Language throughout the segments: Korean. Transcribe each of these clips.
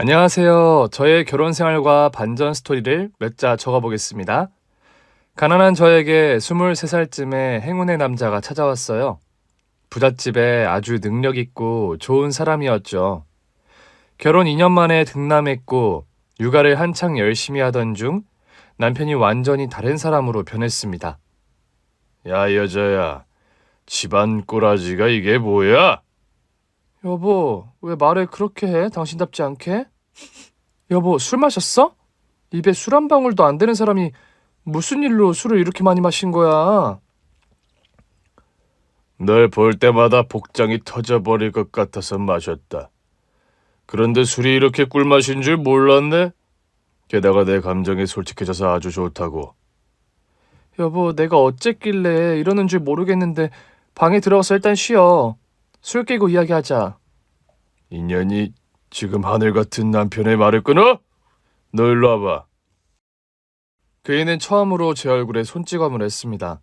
안녕하세요. 저의 결혼 생활과 반전 스토리를 몇 자 적어보겠습니다. 가난한 저에게 23살쯤에 행운의 남자가 찾아왔어요. 부잣집에 아주 능력 있고 좋은 사람이었죠. 결혼 2년 만에 등남했고 육아를 한창 열심히 하던 중 남편이 완전히 다른 사람으로 변했습니다. 야, 여자야. 집안 꼬라지가 이게 뭐야? 여보, 왜 말을 그렇게 해? 당신답지 않게? 여보, 술 마셨어? 입에 술 한 방울도 안 되는 사람이 무슨 일로 술을 이렇게 많이 마신 거야? 널 볼 때마다 복장이 터져버릴 것 같아서 마셨다. 그런데 술이 이렇게 꿀맛인 줄 몰랐네? 게다가 내 감정이 솔직해져서 아주 좋다고. 여보, 내가 어쨌길래 이러는 줄 모르겠는데 방에 들어가서 일단 쉬어. 술 깨고 이야기하자. 인연이 지금 하늘 같은 남편의 말을 끊어? 너 일로 와봐. 그이는 처음으로 제 얼굴에 손찌검을 했습니다.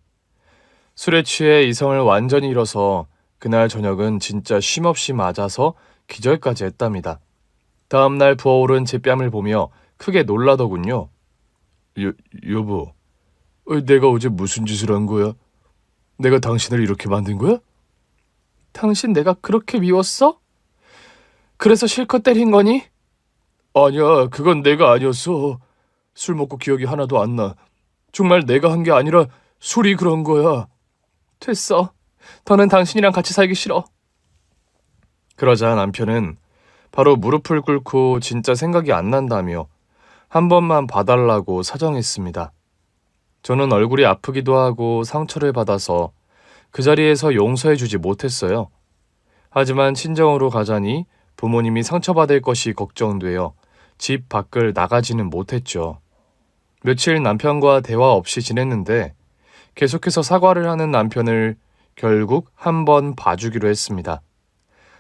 술에 취해 이성을 완전히 잃어서 그날 저녁은 진짜 쉼없이 맞아서 기절까지 했답니다. 다음날 부어오른 제 뺨을 보며 크게 놀라더군요. 여보, 내가 어제 무슨 짓을 한 거야? 내가 당신을 이렇게 만든 거야? 당신 내가 그렇게 미웠어? 그래서 실컷 때린 거니? 아니야, 그건 내가 아니었어. 술 먹고 기억이 하나도 안 나. 정말 내가 한 게 아니라 술이 그런 거야. 됐어. 더는 당신이랑 같이 살기 싫어. 그러자 남편은 바로 무릎을 꿇고 진짜 생각이 안 난다며 한 번만 봐달라고 사정했습니다. 저는 얼굴이 아프기도 하고 상처를 받아서 그 자리에서 용서해주지 못했어요. 하지만 친정으로 가자니 부모님이 상처받을 것이 걱정되어 집 밖을 나가지는 못했죠. 며칠 남편과 대화 없이 지냈는데 계속해서 사과를 하는 남편을 결국 한 번 봐주기로 했습니다.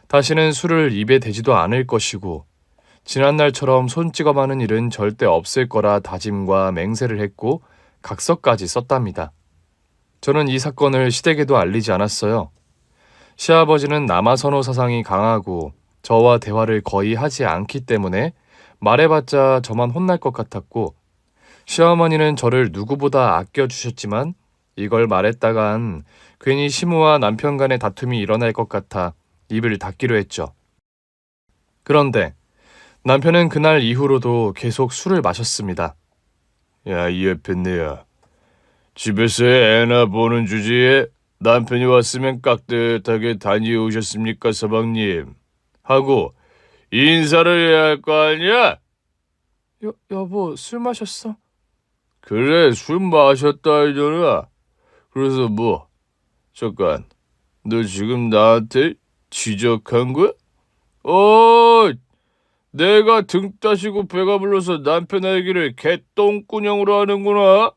다시는 술을 입에 대지도 않을 것이고 지난날처럼 손찌검하는 일은 절대 없을 거라 다짐과 맹세를 했고 각서까지 썼답니다. 저는 이 사건을 시댁에도 알리지 않았어요. 시아버지는 남아선호 사상이 강하고 저와 대화를 거의 하지 않기 때문에 말해봤자 저만 혼날 것 같았고 시어머니는 저를 누구보다 아껴주셨지만 이걸 말했다간 괜히 시무와 남편 간의 다툼이 일어날 것 같아 입을 닫기로 했죠. 그런데 남편은 그날 이후로도 계속 술을 마셨습니다. 야, 이 옆에네야. 집에서 애나 보는 주제에 남편이 왔으면 깍듯하게 다녀오셨습니까, 서방님? 하고 인사를 해야 할 거 아니야? 여보, 술 마셨어? 그래, 술 마셨다 이잖아. 그래서 뭐, 잠깐, 너 지금 나한테 지적한 거야? 내가 등 따시고 배가 불러서 남편 알기를 개똥꾸녕으로 하는구나.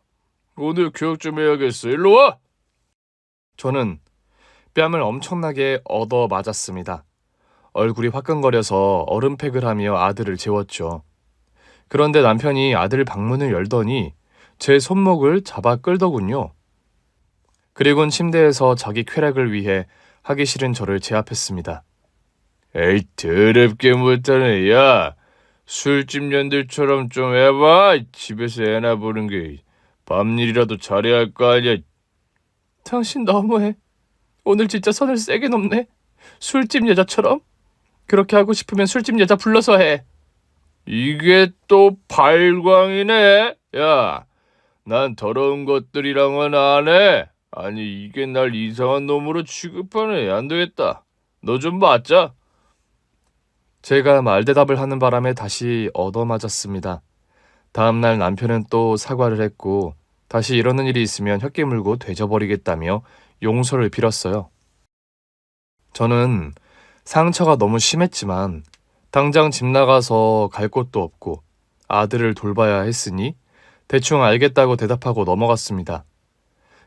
오늘 교육 좀 해야겠어. 일로 와. 저는 뺨을 엄청나게 얻어 맞았습니다. 얼굴이 화끈거려서 얼음팩을 하며 아들을 재웠죠. 그런데 남편이 아들 방문을 열더니 제 손목을 잡아 끌더군요. 그리곤 침대에서 자기 쾌락을 위해 하기 싫은 저를 제압했습니다. 에이, 더럽게 못하네. 야, 술집 년들처럼 좀 해봐. 집에서 애나 보는 게 밤일이라도 잘해야 할 거 아니야. 당신 너무해. 오늘 진짜 선을 세게 넘네. 술집 여자처럼? 그렇게 하고 싶으면 술집 여자 불러서 해. 이게 또 발광이네. 야, 난 더러운 것들이랑은 안 해. 아니, 이게 날 이상한 놈으로 취급하네. 안 되겠다. 너 좀 맞자. 제가 말대답을 하는 바람에 다시 얻어맞았습니다. 다음날 남편은 또 사과를 했고 다시 이러는 일이 있으면 혓기 물고 되져버리겠다며 용서를 빌었어요. 저는 상처가 너무 심했지만 당장 집 나가서 갈 곳도 없고 아들을 돌봐야 했으니 대충 알겠다고 대답하고 넘어갔습니다.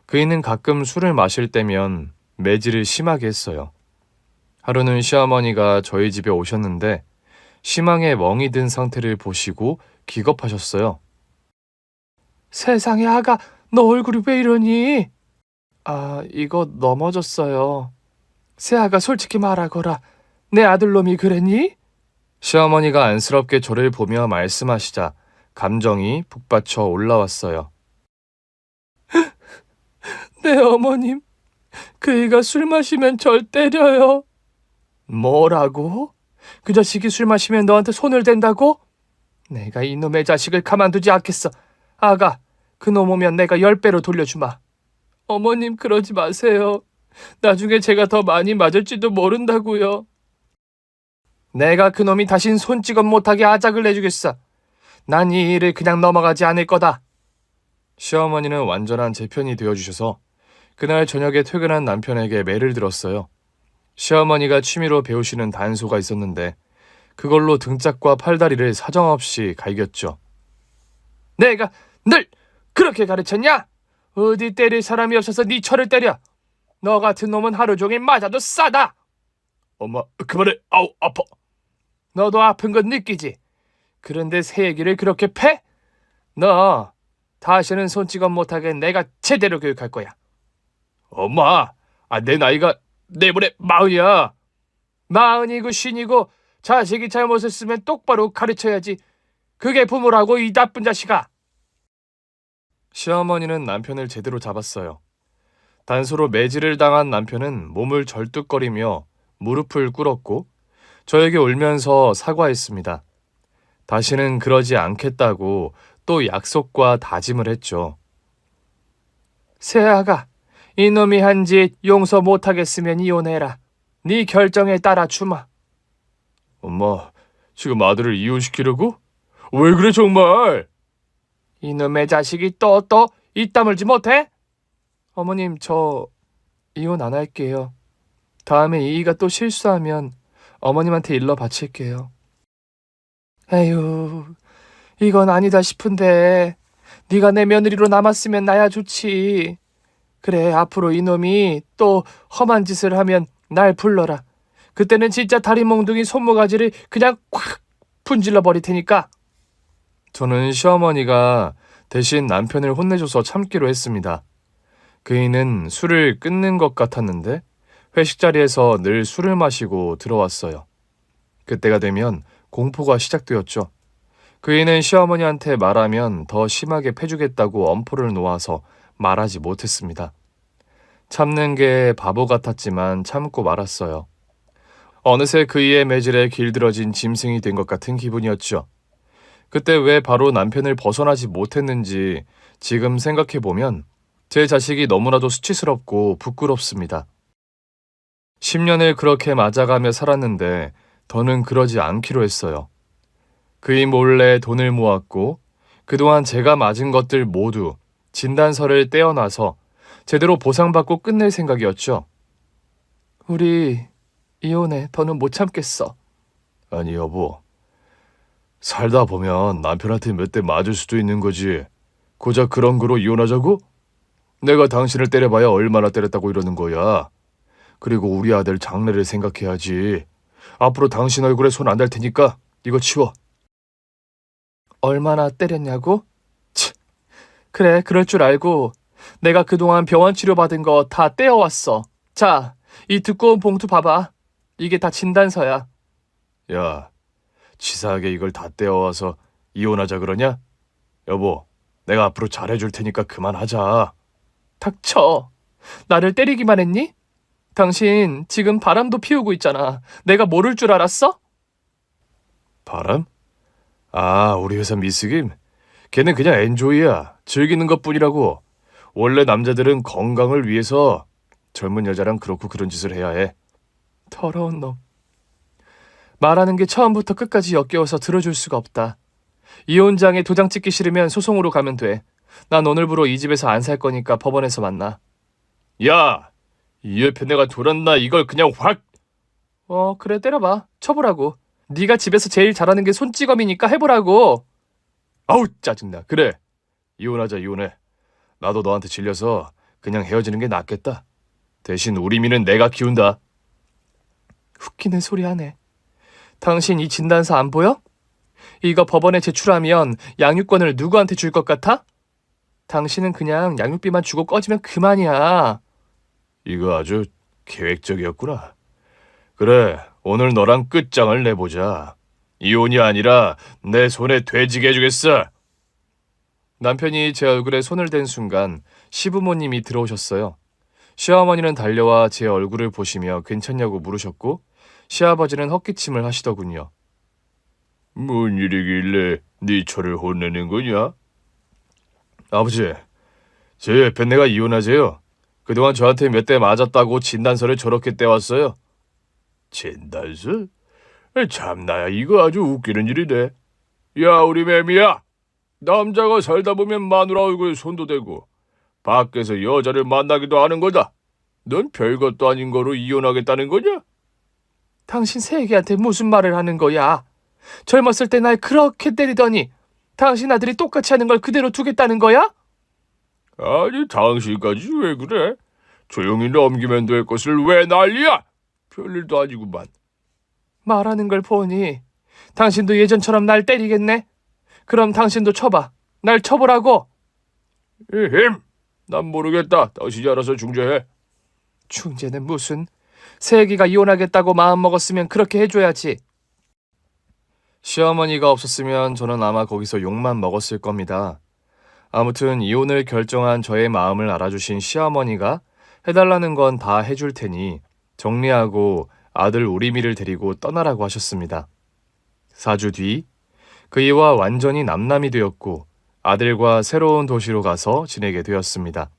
그이는 가끔 술을 마실 때면 매질을 심하게 했어요. 하루는 시어머니가 저희 집에 오셨는데 심하게 멍이 든 상태를 보시고 기겁하셨어요. 세상에 아가, 너 얼굴이 왜 이러니? 이거 넘어졌어요. 새아가 솔직히 말하거라. 내 아들놈이 그랬니? 시어머니가 안쓰럽게 저를 보며 말씀하시자 감정이 북받쳐 올라왔어요. 네, 어머님. 그이가 술 마시면 절 때려요. 뭐라고? 그 자식이 술 마시면 너한테 손을 댄다고? 내가 이놈의 자식을 가만두지 않겠어. 아가, 그놈 오면 내가 10배로 돌려주마. 어머님, 그러지 마세요. 나중에 제가 더 많이 맞을지도 모른다고요. 내가 그놈이 다신 손찌검 못하게 아작을 내주겠어. 난 이 일을 그냥 넘어가지 않을 거다. 시어머니는 완전한 제 편이 되어주셔서 그날 저녁에 퇴근한 남편에게 매를 들었어요. 시어머니가 취미로 배우시는 단소가 있었는데 그걸로 등짝과 팔다리를 사정없이 갈겼죠. 내가 늘 그렇게 가르쳤냐? 어디 때릴 사람이 없어서 네 철을 때려. 너 같은 놈은 하루 종일 맞아도 싸다. 엄마, 그만해. 아우, 아파. 너도 아픈 건 느끼지? 그런데 새 얘기를 그렇게 패? 너 다시는 손찌검 못하게 내가 제대로 교육할 거야. 엄마, 내 나이가 내분에 40이야. 40이고 50이고 자식이 잘못했으면 똑바로 가르쳐야지. 그게 부모라고, 이 나쁜 자식아. 시어머니는 남편을 제대로 잡았어요. 단소로 매질을 당한 남편은 몸을 절뚝거리며 무릎을 꿇었고 저에게 울면서 사과했습니다. 다시는 그러지 않겠다고 또 약속과 다짐을 했죠. 새아가, 이놈이 한 짓 용서 못하겠으면 이혼해라. 네 결정에 따라 주마. 엄마, 지금 아들을 이혼시키려고? 왜 그래 정말? 이놈의 자식이 또 입 다물지 못해? 어머님, 저 이혼 안 할게요. 다음에 이이가 또 실수하면 어머님한테 일러 바칠게요. 에휴, 이건 아니다 싶은데 네가 내 며느리로 남았으면 나야 좋지. 그래, 앞으로 이놈이 또 험한 짓을 하면 날 불러라. 그때는 진짜 다리 몽둥이 손모가지를 그냥 콱 분질러 버릴 테니까. 저는 시어머니가 대신 남편을 혼내줘서 참기로 했습니다. 그이는 술을 끊는 것 같았는데 회식 자리에서 늘 술을 마시고 들어왔어요. 그때가 되면 공포가 시작되었죠. 그이는 시어머니한테 말하면 더 심하게 패주겠다고 엄포를 놓아서 말하지 못했습니다. 참는 게 바보 같았지만 참고 말았어요. 어느새 그이의 매질에 길들어진 짐승이 된 것 같은 기분이었죠. 그때 왜 바로 남편을 벗어나지 못했는지 지금 생각해보면 제 자식이 너무나도 수치스럽고 부끄럽습니다. 10년을 그렇게 맞아가며 살았는데 더는 그러지 않기로 했어요. 그이 몰래 돈을 모았고 그동안 제가 맞은 것들 모두 진단서를 떼어놔서 제대로 보상받고 끝낼 생각이었죠. 우리 이혼해. 더는 못 참겠어. 아니 여보, 살다 보면 남편한테 몇 대 맞을 수도 있는 거지. 고작 그런 거로 이혼하자고? 내가 당신을 때려봐야 얼마나 때렸다고 이러는 거야. 그리고 우리 아들 장래를 생각해야지. 앞으로 당신 얼굴에 손 안 댈 테니까 이거 치워. 얼마나 때렸냐고? 치, 그래, 그럴 줄 알고 내가 그동안 병원 치료받은 거 다 떼어왔어. 자, 이 두꺼운 봉투 봐봐. 이게 다 진단서야. 야, 치사하게 이걸 다 떼어와서 이혼하자 그러냐? 여보, 내가 앞으로 잘해줄 테니까 그만하자. 닥쳐. 나를 때리기만 했니? 당신 지금 바람도 피우고 있잖아. 내가 모를 줄 알았어? 바람? 우리 회사 미스김? 걔는 그냥 엔조이야. 즐기는 것뿐이라고. 원래 남자들은 건강을 위해서 젊은 여자랑 그렇고 그런 짓을 해야 해. 더러운 놈. 말하는 게 처음부터 끝까지 역겨워서 들어줄 수가 없다. 이혼장에 도장 찍기 싫으면 소송으로 가면 돼. 난 오늘부로 이 집에서 안 살 거니까 법원에서 만나. 야! 이 옆에 내가 돌았나 이걸 그냥 확! 그래, 때려봐. 쳐보라고. 네가 집에서 제일 잘하는 게 손찌검이니까 해보라고. 아우 짜증나. 그래. 이혼하자 이혼해. 나도 너한테 질려서 그냥 헤어지는 게 낫겠다. 대신 우리 미는 내가 키운다. 웃기는 소리 하네. 당신 이 진단서 안 보여? 이거 법원에 제출하면 양육권을 누구한테 줄 것 같아? 당신은 그냥 양육비만 주고 꺼지면 그만이야. 이거 아주 계획적이었구나. 그래, 오늘 너랑 끝장을 내보자. 이혼이 아니라 내 손에 돼지게 해주겠어. 남편이 제 얼굴에 손을 댄 순간 시부모님이 들어오셨어요. 시어머니는 달려와 제 얼굴을 보시며 괜찮냐고 물으셨고 시아버지는 헛기침을 하시더군요. 뭔 일이길래 네 처를 혼내는 거냐? 아버지, 제 옆에 내가 이혼하세요. 그동안 저한테 몇 대 맞았다고 진단서를 저렇게 떼왔어요. 진단서? 참나야, 이거 아주 웃기는 일이네. 야, 우리 매미야. 남자가 살다 보면 마누라 얼굴에 손도 대고 밖에서 여자를 만나기도 하는 거다. 넌 별것도 아닌 거로 이혼하겠다는 거냐? 당신 새애기한테 무슨 말을 하는 거야? 젊었을 때 날 그렇게 때리더니 당신 아들이 똑같이 하는 걸 그대로 두겠다는 거야? 아니, 당신까지 왜 그래? 조용히 넘기면 될 것을 왜 난리야? 별일도 아니구만. 말하는 걸 보니 당신도 예전처럼 날 때리겠네? 그럼 당신도 쳐봐. 날 쳐보라고. 에헴, 난 모르겠다. 당신이 알아서 중재해. 중재는 무슨? 새애기가 이혼하겠다고 마음먹었으면 그렇게 해줘야지. 시어머니가 없었으면 저는 아마 거기서 욕만 먹었을 겁니다. 아무튼 이혼을 결정한 저의 마음을 알아주신 시어머니가 해달라는 건 다 해줄 테니 정리하고 아들 우리미를 데리고 떠나라고 하셨습니다. 4주 뒤 그이와 완전히 남남이 되었고 아들과 새로운 도시로 가서 지내게 되었습니다.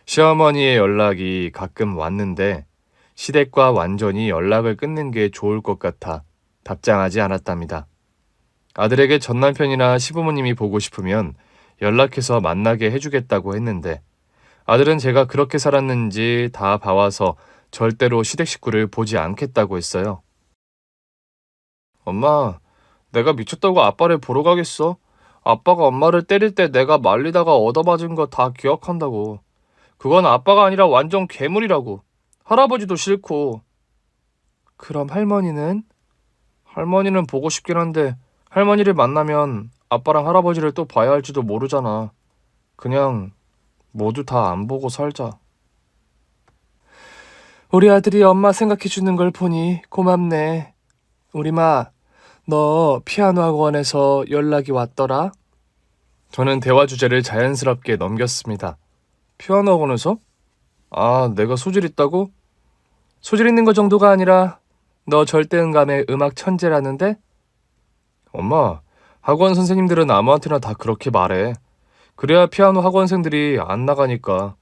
시어머니의 연락이 가끔 왔는데 시댁과 완전히 연락을 끊는 게 좋을 것 같아 답장하지 않았답니다. 아들에게 전 남편이나 시부모님이 보고 싶으면 연락해서 만나게 해주겠다고 했는데 아들은 제가 그렇게 살았는지 다 봐와서 절대로 시댁 식구를 보지 않겠다고 했어요. 엄마, 내가 미쳤다고 아빠를 보러 가겠어? 아빠가 엄마를 때릴 때 내가 말리다가 얻어맞은 거 다 기억한다고. 그건 아빠가 아니라 완전 괴물이라고. 할아버지도 싫고. 그럼 할머니는? 할머니는 보고 싶긴 한데 할머니를 만나면 아빠랑 할아버지를 또 봐야 할지도 모르잖아. 그냥 모두 다 안 보고 살자. 우리 아들이 엄마 생각해주는 걸 보니 고맙네. 우리마, 너 피아노 학원에서 연락이 왔더라? 저는 대화 주제를 자연스럽게 넘겼습니다. 피아노 학원에서? 아, 내가 소질 있다고? 소질 있는 거 정도가 아니라 너 절대음감의 음악 천재라는데? 엄마, 학원 선생님들은 아무한테나 다 그렇게 말해. 그래야 피아노 학원생들이 안 나가니까.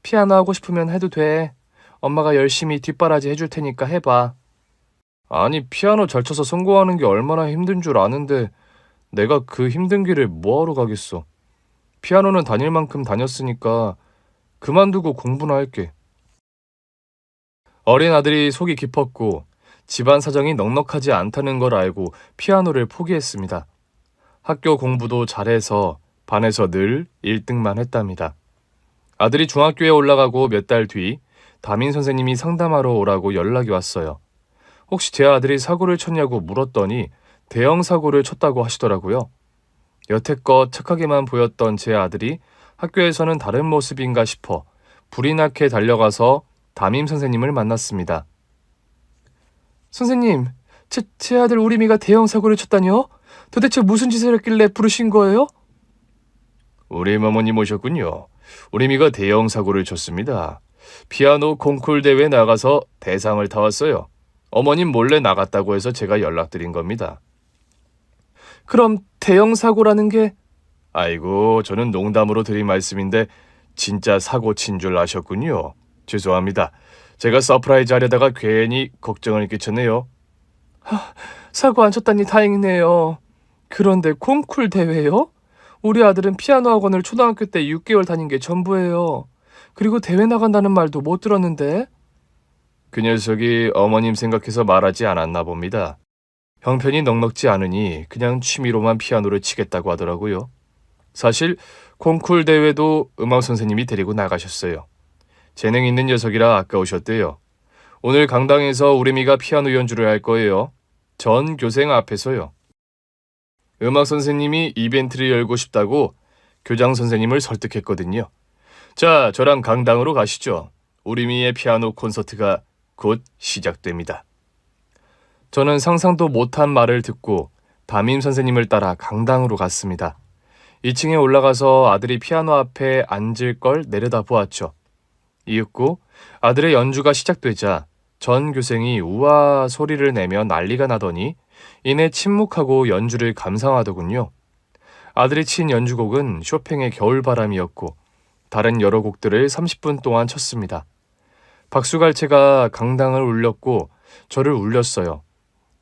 피아노 하고 싶으면 해도 돼. 엄마가 열심히 뒷바라지 해줄 테니까 해봐. 아니, 피아노 잘 쳐서 성공하는 게 얼마나 힘든 줄 아는데 내가 그 힘든 길을 뭐하러 가겠어. 피아노는 다닐 만큼 다녔으니까 그만두고 공부나 할게. 어린 아들이 속이 깊었고 집안 사정이 넉넉하지 않다는 걸 알고 피아노를 포기했습니다. 학교 공부도 잘해서 반에서 늘 1등만 했답니다. 아들이 중학교에 올라가고 몇 달 뒤 담임 선생님이 상담하러 오라고 연락이 왔어요. 혹시 제 아들이 사고를 쳤냐고 물었더니 대형 사고를 쳤다고 하시더라고요. 여태껏 착하게만 보였던 제 아들이 학교에서는 다른 모습인가 싶어 불이 나게 달려가서 담임 선생님을 만났습니다. 선생님, 제 아들 우리미가 대형 사고를 쳤다니요? 도대체 무슨 짓을 했길래 부르신 거예요? 우리 어머님 오셨군요. 우리미가 대형 사고를 쳤습니다. 피아노 콩쿨 대회 나가서 대상을 타왔어요. 어머님 몰래 나갔다고 해서 제가 연락드린 겁니다. 그럼 대형 사고라는 게? 아이고, 저는 농담으로 드린 말씀인데 진짜 사고 친 줄 아셨군요. 죄송합니다. 제가 서프라이즈 하려다가 괜히 걱정을 끼쳤네요. 사고 안 쳤다니 다행이네요. 그런데 콩쿨 대회요? 우리 아들은 피아노 학원을 초등학교 때 6개월 다닌 게 전부예요. 그리고 대회 나간다는 말도 못 들었는데. 그 녀석이 어머님 생각해서 말하지 않았나 봅니다. 형편이 넉넉지 않으니 그냥 취미로만 피아노를 치겠다고 하더라고요. 사실 콩쿨 대회도 음악 선생님이 데리고 나가셨어요. 재능 있는 녀석이라 아까우셨대요. 오늘 강당에서 우리미가 피아노 연주를 할 거예요. 전 교생 앞에서요. 음악 선생님이 이벤트를 열고 싶다고 교장 선생님을 설득했거든요. 자, 저랑 강당으로 가시죠. 우리미의 피아노 콘서트가 곧 시작됩니다. 저는 상상도 못한 말을 듣고 담임 선생님을 따라 강당으로 갔습니다. 2층에 올라가서 아들이 피아노 앞에 앉을 걸 내려다 보았죠. 이윽고 아들의 연주가 시작되자 전 교생이 우와 소리를 내며 난리가 나더니 이내 침묵하고 연주를 감상하더군요. 아들이 친 연주곡은 쇼팽의 겨울바람이었고 다른 여러 곡들을 30분 동안 쳤습니다. 박수갈채가 강당을 울렸고 저를 울렸어요.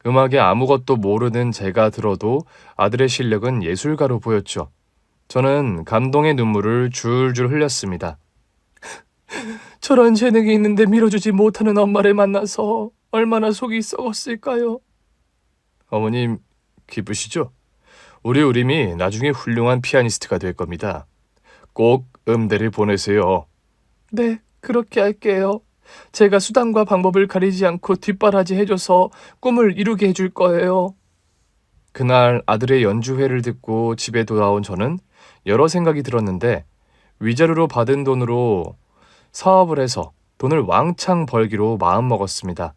음악에 아무것도 모르는 제가 들어도 아들의 실력은 예술가로 보였죠. 저는 감동의 눈물을 줄줄 흘렸습니다. 저런 재능이 있는데 밀어주지 못하는 엄마를 만나서 얼마나 속이 썩었을까요? 어머님, 기쁘시죠? 우리 우림이 나중에 훌륭한 피아니스트가 될 겁니다. 꼭 음대를 보내세요. 네, 그렇게 할게요. 제가 수단과 방법을 가리지 않고 뒷바라지 해줘서 꿈을 이루게 해줄 거예요. 그날 아들의 연주회를 듣고 집에 돌아온 저는 여러 생각이 들었는데 위자료로 받은 돈으로 사업을 해서 돈을 왕창 벌기로 마음먹었습니다.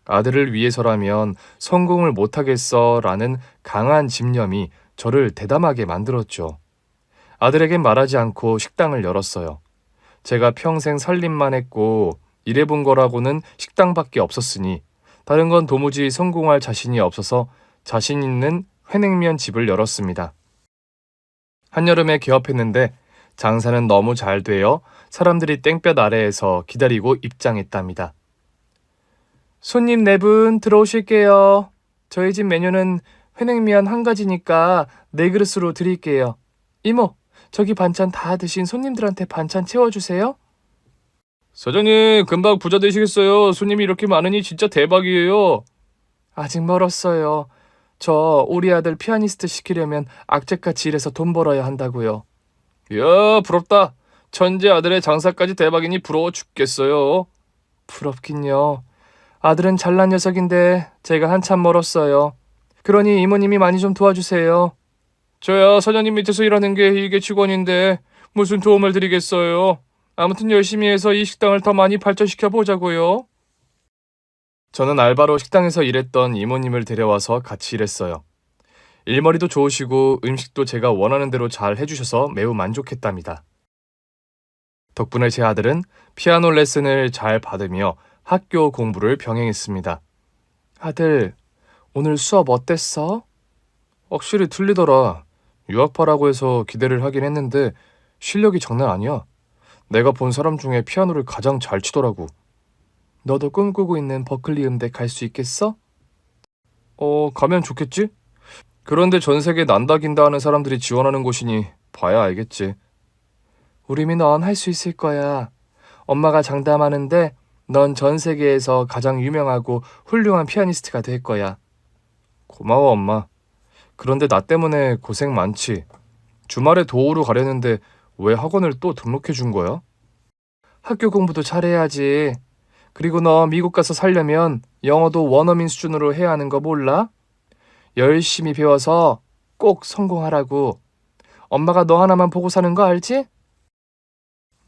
아들을 위해서라면 성공을 못하겠어 라는 강한 집념이 저를 대담하게 만들었죠. 아들에겐 말하지 않고 식당을 열었어요. 제가 평생 살림만 했고 일해본 거라고는 식당밖에 없었으니 다른 건 도무지 성공할 자신이 없어서 자신 있는 회냉면 집을 열었습니다. 한여름에 개업했는데 장사는 너무 잘 되어 사람들이 땡볕 아래에서 기다리고 입장했답니다. 손님 4분 들어오실게요. 저희 집 메뉴는 회냉면 한 가지니까 4그릇으로 드릴게요. 이모, 저기 반찬 다 드신 손님들한테 반찬 채워주세요. 사장님, 금방 부자 되시겠어요. 손님이 이렇게 많으니 진짜 대박이에요. 아직 멀었어요. 저 우리 아들 피아니스트 시키려면 악재같이 일해서 돈 벌어야 한다고요. 이야, 부럽다. 천재 아들의 장사까지 대박이니 부러워 죽겠어요. 부럽긴요. 아들은 잘난 녀석인데 제가 한참 멀었어요. 그러니 이모님이 많이 좀 도와주세요. 저야 사장님 밑에서 일하는 게 일개 직원인데 무슨 도움을 드리겠어요. 아무튼 열심히 해서 이 식당을 더 많이 발전시켜 보자고요. 저는 알바로 식당에서 일했던 이모님을 데려와서 같이 일했어요. 일머리도 좋으시고 음식도 제가 원하는 대로 잘 해주셔서 매우 만족했답니다. 덕분에 제 아들은 피아노 레슨을 잘 받으며 학교 공부를 병행했습니다. 아들, 오늘 수업 어땠어? 확실히 틀리더라. 유학파라고 해서 기대를 하긴 했는데 실력이 장난 아니야. 내가 본 사람 중에 피아노를 가장 잘 치더라고. 너도 꿈꾸고 있는 버클리 음대 갈 수 있겠어? 가면 좋겠지? 그런데 전 세계 난다 긴다 하는 사람들이 지원하는 곳이니 봐야 알겠지. 우리미 넌 할 수 있을 거야. 엄마가 장담하는데 넌 전 세계에서 가장 유명하고 훌륭한 피아니스트가 될 거야. 고마워, 엄마. 그런데 나 때문에 고생 많지. 주말에 도우러 가려는데 왜 학원을 또 등록해 준 거야? 학교 공부도 잘해야지. 그리고 너 미국 가서 살려면 영어도 원어민 수준으로 해야 하는 거 몰라? 열심히 배워서 꼭 성공하라고. 엄마가 너 하나만 보고 사는 거 알지?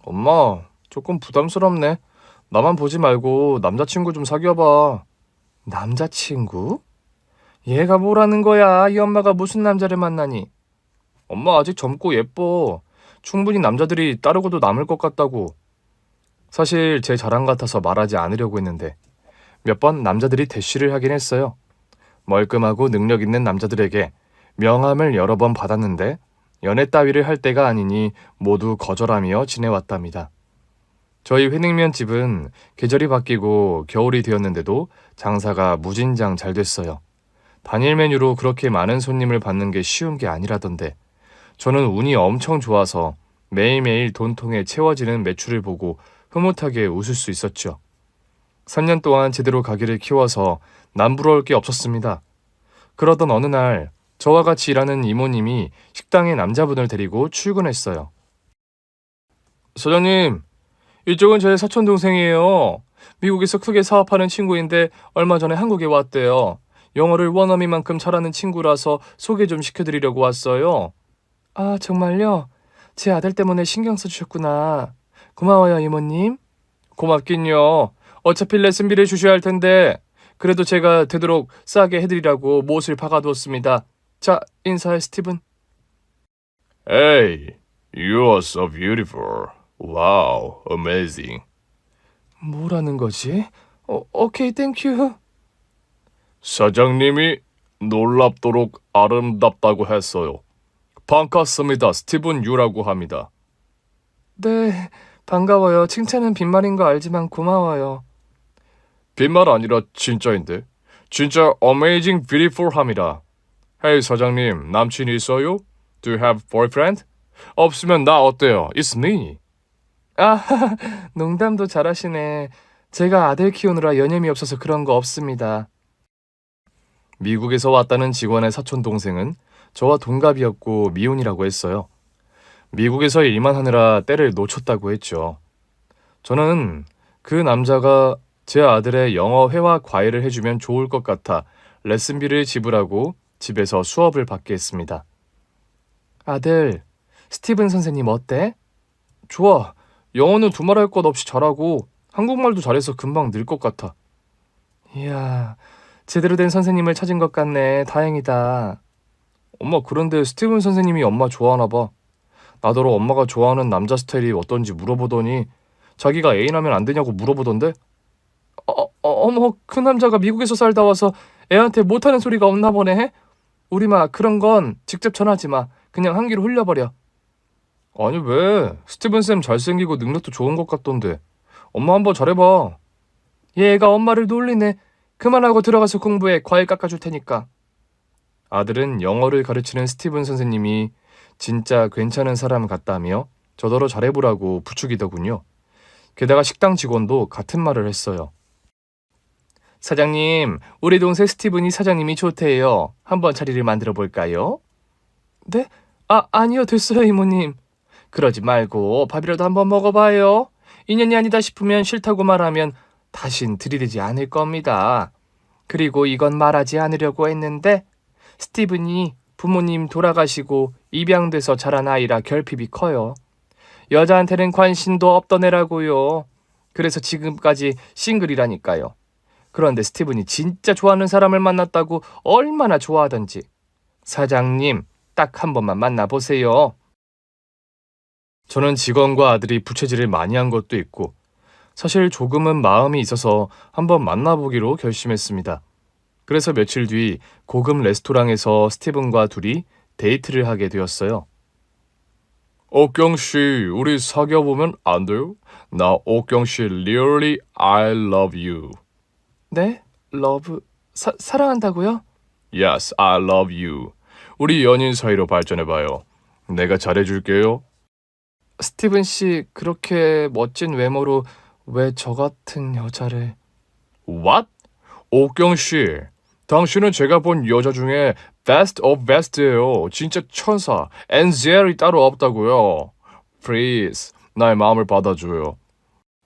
엄마, 조금 부담스럽네. 나만 보지 말고 남자친구 좀 사귀어봐. 남자친구? 얘가 뭐라는 거야? 이 엄마가 무슨 남자를 만나니? 엄마 아직 젊고 예뻐. 충분히 남자들이 따르고도 남을 것 같다고. 사실 제 자랑 같아서 말하지 않으려고 했는데 몇 번 남자들이 대쉬를 하긴 했어요. 멀끔하고 능력 있는 남자들에게 명함을 여러 번 받았는데 연애 따위를 할 때가 아니니 모두 거절하며 지내왔답니다. 저희 회냉면 집은 계절이 바뀌고 겨울이 되었는데도 장사가 무진장 잘 됐어요. 단일 메뉴로 그렇게 많은 손님을 받는 게 쉬운 게 아니라던데 저는 운이 엄청 좋아서 매일매일 돈통에 채워지는 매출을 보고 흐뭇하게 웃을 수 있었죠. 3년 동안 제대로 가게를 키워서 남부러울 게 없었습니다. 그러던 어느 날 저와 같이 일하는 이모님이 식당에 남자분을 데리고 출근했어요. 사장님, 이쪽은 제 사촌 동생이에요. 미국에서 크게 사업하는 친구인데 얼마 전에 한국에 왔대요. 영어를 원어민만큼 잘하는 친구라서 소개 좀 시켜드리려고 왔어요. 아, 정말요? 제 아들 때문에 신경 써주셨구나. 고마워요, 이모님. 고맙긴요. 어차피 레슨비를 주셔야 할 텐데 그래도 제가 되도록 싸게 해드리라고 못을 박아두었습니다. 자, 인사해, 스티븐. Hey, you are so beautiful. Wow, amazing. 뭐라는 거지? 오케이, 땡큐. 사장님이 놀랍도록 아름답다고 했어요. 반갑습니다. 스티븐 유라고 합니다. 네, 반가워요. 칭찬은 빈말인 거 알지만 고마워요. 빈말 아니라 진짜인데. 진짜 amazing beautiful 합니다. Hey 사장님, 남친 있어요? Do you have boyfriend? 없으면 나 어때요? It's me. 아, 농담도 잘하시네. 제가 아들 키우느라 여념이 없어서 그런 거 없습니다. 미국에서 왔다는 직원의 사촌 동생은 저와 동갑이었고 미혼이라고 했어요. 미국에서 일만 하느라 때를 놓쳤다고 했죠. 저는 그 남자가 제 아들의 영어 회화 과외를 해주면 좋을 것 같아 레슨비를 지불하고 집에서 수업을 받게 했습니다. 아들, 스티븐 선생님 어때? 좋아. 영어는 두말할 것 없이 잘하고 한국말도 잘해서 금방 늘 것 같아. 이야, 제대로 된 선생님을 찾은 것 같네. 다행이다. 엄마, 그런데 스티븐 선생님이 엄마 좋아하나 봐. 나더러 엄마가 좋아하는 남자 스타일이 어떤지 물어보더니 자기가 애인하면 안 되냐고 물어보던데? 어머, 그 남자가 미국에서 살다 와서 애한테 못하는 소리가 없나 보네. 우리마, 그런 건 직접 전하지 마. 그냥 한 귀로 흘려버려. 아니 왜? 스티븐 쌤 잘생기고 능력도 좋은 것 같던데. 엄마 한번 잘해봐. 얘가 엄마를 놀리네. 그만하고 들어가서 공부해. 과일 깎아줄 테니까. 아들은 영어를 가르치는 스티븐 선생님이 진짜 괜찮은 사람 같다며 저더러 잘해보라고 부추기더군요. 게다가 식당 직원도 같은 말을 했어요. 사장님, 우리 동생 스티븐이 사장님이 좋대요. 한번 자리를 만들어 볼까요? 네? 아니요, 됐어요, 이모님. 그러지 말고 밥이라도 한번 먹어봐요. 인연이 아니다 싶으면 싫다고 말하면 다신 들이대지 않을 겁니다. 그리고 이건 말하지 않으려고 했는데 스티븐이 부모님 돌아가시고 입양돼서 자란 아이라 결핍이 커요. 여자한테는 관심도 없던 애라고요. 그래서 지금까지 싱글이라니까요. 그런데 스티븐이 진짜 좋아하는 사람을 만났다고 얼마나 좋아하던지. 사장님, 딱 한 번만 만나보세요. 저는 직원과 아들이 부채질을 많이 한 것도 있고 사실 조금은 마음이 있어서 한번 만나보기로 결심했습니다. 그래서 며칠 뒤 고급 레스토랑에서 스티븐과 둘이 데이트를 하게 되었어요. 옥경씨, 우리 사귀어보면 안 돼요? 나 옥경씨 really I love you. 네? 러브... 사랑한다고요? Yes, I love you. 우리 연인 사이로 발전해봐요. 내가 잘해줄게요. 스티븐 씨, 그렇게 멋진 외모로 왜 저 같은 여자를... What? 옥경씨, 당신은 제가 본 여자 중에 best of best예요. 진짜 천사. 엔젤이 따로 없다고요. Please, 나의 마음을 받아줘요.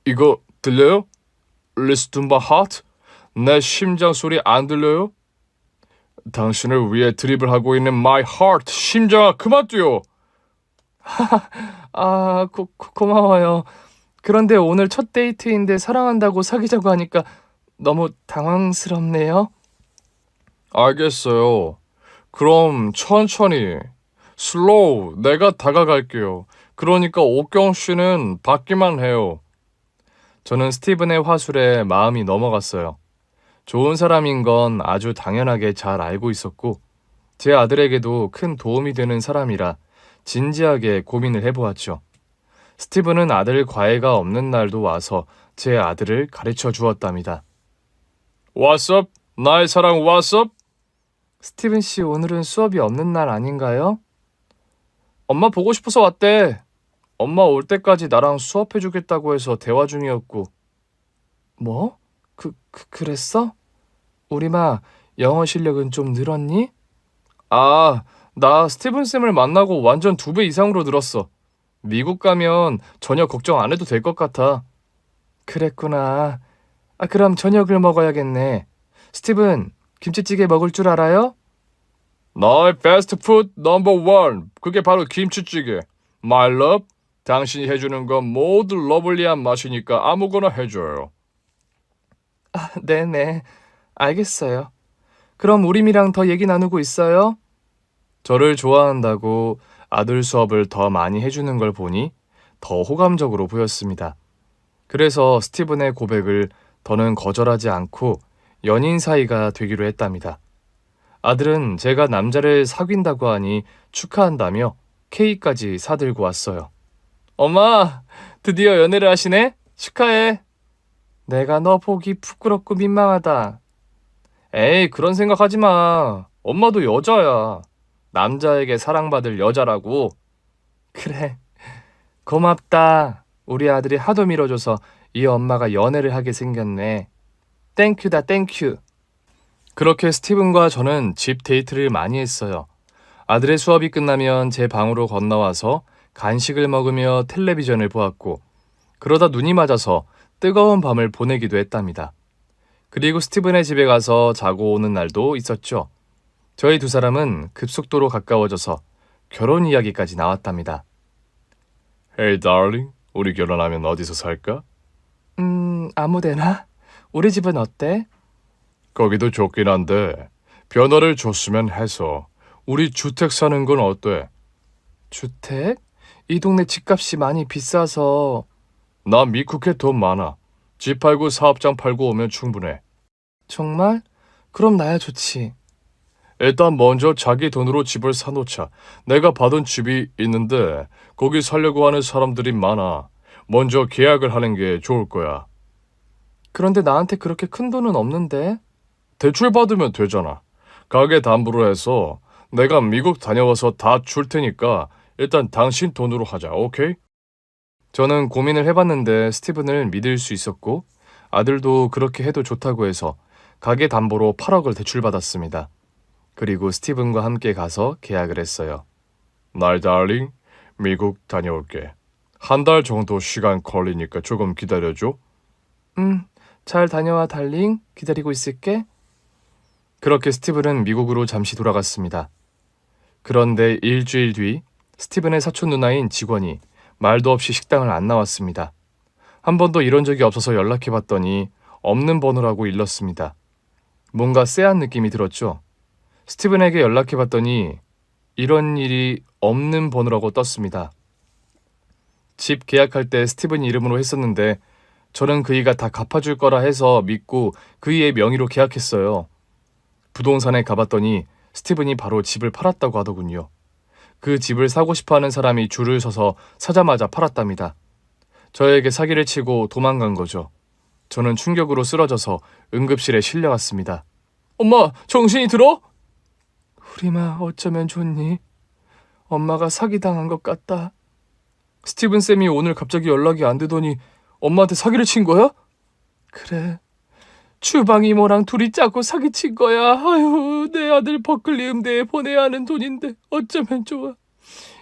이거 들려요? Listen to my heart? 내 심장 소리 안 들려요? 당신을 위해 드립을 하고 있는 my heart. 심장아, 그만 뛰어. 고마워요. 그런데 오늘 첫 데이트인데 사랑한다고 사귀자고 하니까 너무 당황스럽네요. 알겠어요. 그럼 천천히, 슬로우, 내가 다가갈게요. 그러니까 옥경 씨는 받기만 해요. 저는 스티븐의 화술에 마음이 넘어갔어요. 좋은 사람인 건 아주 당연하게 잘 알고 있었고 제 아들에게도 큰 도움이 되는 사람이라 진지하게 고민을 해보았죠. 스티븐은 아들 과외가 없는 날도 와서 제 아들을 가르쳐 주었답니다. What's up? 나의 사랑 what's up? 스티븐 씨, 오늘은 수업이 없는 날 아닌가요? 엄마 보고 싶어서 왔대. 엄마 올 때까지 나랑 수업해주겠다고 해서 대화 중이었고. 뭐? 그랬어? 우리마, 영어 실력은 좀 늘었니? 나 스티븐 쌤을 만나고 완전 2배 이상으로 늘었어. 미국 가면 전혀 걱정 안 해도 될 것 같아. 그랬구나. 그럼 저녁을 먹어야겠네. 스티븐, 김치찌개 먹을 줄 알아요? 나의 패스트푸드 넘버 원. 그게 바로 김치찌개. My love. 당신이 해주는 건 모두 러블리한 맛이니까 아무거나 해줘요. 네네. 알겠어요. 그럼 우림이랑 더 얘기 나누고 있어요? 저를 좋아한다고 아들 수업을 더 많이 해주는 걸 보니 더 호감적으로 보였습니다. 그래서 스티븐의 고백을 더는 거절하지 않고 연인 사이가 되기로 했답니다. 아들은 제가 남자를 사귄다고 하니 축하한다며 케이크까지 사들고 왔어요. 엄마, 드디어 연애를 하시네? 축하해. 내가 너 보기 부끄럽고 민망하다. 에이, 그런 생각하지 마. 엄마도 여자야. 남자에게 사랑받을 여자라고. 그래, 고맙다. 우리 아들이 하도 밀어줘서 이 엄마가 연애를 하게 생겼네. 땡큐다, 땡큐. 그렇게 스티븐과 저는 집 데이트를 많이 했어요. 아들의 수업이 끝나면 제 방으로 건너와서 간식을 먹으며 텔레비전을 보았고, 그러다 눈이 맞아서 뜨거운 밤을 보내기도 했답니다. 그리고 스티븐의 집에 가서 자고 오는 날도 있었죠. 저희 두 사람은 급속도로 가까워져서 결혼 이야기까지 나왔답니다. Hey darling, 우리 결혼하면 어디서 살까? 아무데나? 우리 집은 어때? 거기도 좋긴 한데 변화를 줬으면 해서 우리 주택 사는 건 어때? 주택? 이 동네 집값이 많이 비싸서. 나 미국에 돈 많아. 집 팔고 사업장 팔고 오면 충분해. 정말? 그럼 나야 좋지. 일단 먼저 자기 돈으로 집을 사놓자. 내가 받은 집이 있는데 거기 살려고 하는 사람들이 많아. 먼저 계약을 하는 게 좋을 거야. 그런데 나한테 그렇게 큰 돈은 없는데? 대출 받으면 되잖아. 가게 담보로 해서 내가 미국 다녀와서 다 줄 테니까 일단 당신 돈으로 하자, 오케이? 저는 고민을 해봤는데 스티븐을 믿을 수 있었고 아들도 그렇게 해도 좋다고 해서 가게 담보로 8억을 대출받았습니다. 그리고 스티븐과 함께 가서 계약을 했어요. 날 달링, 미국 다녀올게. 한 달 정도 시간 걸리니까 조금 기다려줘. 잘 다녀와 달링. 기다리고 있을게. 그렇게 스티븐은 미국으로 잠시 돌아갔습니다. 그런데 일주일 뒤 스티븐의 사촌 누나인 직원이 말도 없이 식당을 안 나왔습니다. 한 번도 이런 적이 없어서 연락해봤더니 없는 번호라고 일렀습니다. 뭔가 쎄한 느낌이 들었죠. 스티븐에게 연락해봤더니 이런 일이 없는 번호라고 떴습니다. 집 계약할 때 스티븐 이름으로 했었는데 저는 그이가 다 갚아줄 거라 해서 믿고 그이의 명의로 계약했어요. 부동산에 가봤더니 스티븐이 바로 집을 팔았다고 하더군요. 그 집을 사고 싶어하는 사람이 줄을 서서 사자마자 팔았답니다. 저에게 사기를 치고 도망간 거죠. 저는 충격으로 쓰러져서 응급실에 실려갔습니다. 엄마, 정신이 들어? 우리마, 어쩌면 좋니? 엄마가 사기당한 것 같다. 스티븐 쌤이 오늘 갑자기 연락이 안 되더니 엄마한테 사기를 친 거야? 그래. 주방 이모랑 둘이 짜고 사기친 거야. 아유, 내 아들 버클리 음대에 보내야 하는 돈인데 어쩌면 좋아.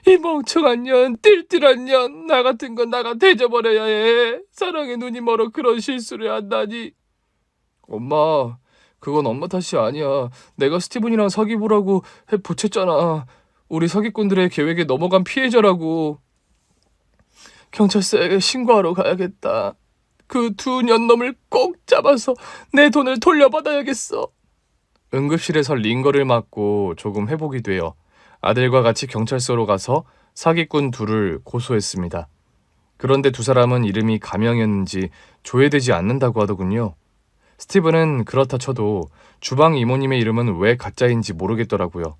이 멍청한 년, 띨띨한 년, 나 같은 건 나가 대져버려야 해. 사랑에 눈이 멀어 그런 실수를 한다니. 엄마, 그건 엄마 탓이 아니야. 내가 스티븐이랑 사기 보라고 해 보챘잖아. 우리 사기꾼들의 계획에 넘어간 피해자라고. 경찰서에 신고하러 가야겠다. 그 두 년놈을 꼭 잡아서 내 돈을 돌려받아야겠어. 응급실에서 링거를 맞고 조금 회복이 되어 아들과 같이 경찰서로 가서 사기꾼 둘을 고소했습니다. 그런데 두 사람은 이름이 가명이었는지 조회되지 않는다고 하더군요. 스티븐은 그렇다 쳐도 주방 이모님의 이름은 왜 가짜인지 모르겠더라고요.